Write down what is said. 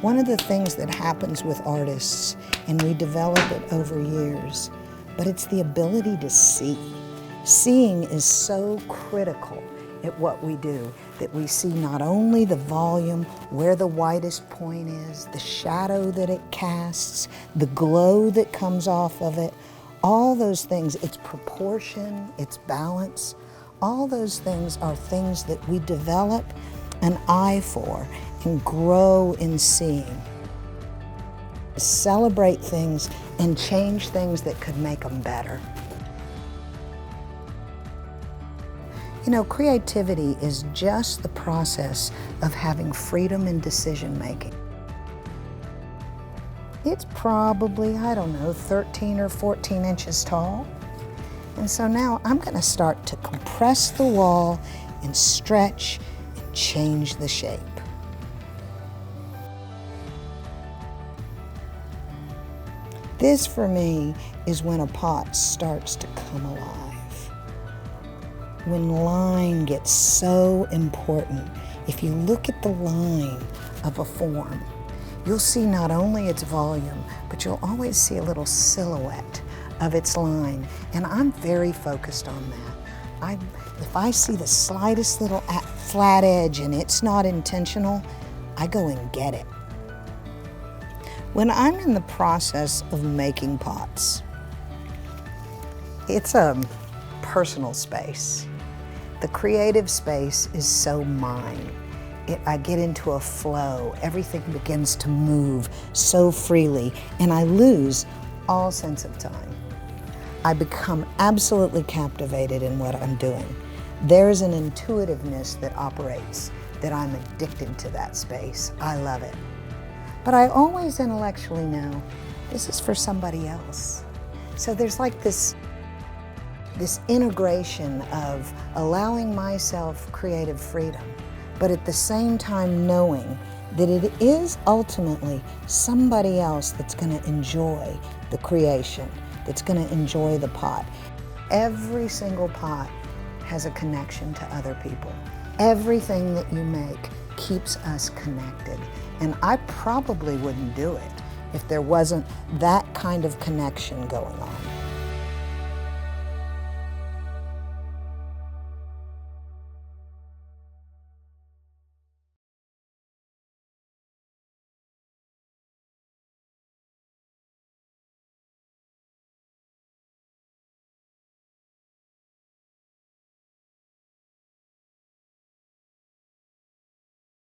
One of the things that happens with artists, and we develop it over years, but it's the ability to see. Seeing is so critical at what we do, that we see not only the volume, where the whitest point is, the shadow that it casts, the glow that comes off of it, all those things, its proportion, its balance, all those things are things that we develop an eye for and grow in seeing. Celebrate things and change things that could make them better. You know, creativity is just the process of having freedom in decision making. It's probably, I don't know, 13 or 14 inches tall. And so now I'm going to start to compress the wall and stretch and change the shape. This for me is when a pot starts to come alive. When line gets so important. If you look at the line of a form, you'll see not only its volume, but you'll always see a little silhouette of its line. And I'm very focused on that. If I see the slightest little flat edge and it's not intentional, I go and get it. When I'm in the process of making pots, it's a personal space. The creative space is so mine. I get into a flow. Everything begins to move so freely, and I lose all sense of time. I become absolutely captivated in what I'm doing. There's an intuitiveness that operates, that I'm addicted to that space. I love it. But I always intellectually know this is for somebody else. So there's like this integration of allowing myself creative freedom, but at the same time knowing that it is ultimately somebody else that's going to enjoy the creation, that's going to enjoy the pot. Every single pot has a connection to other people. Everything that you make keeps us connected. And I probably wouldn't do it if there wasn't that kind of connection going on.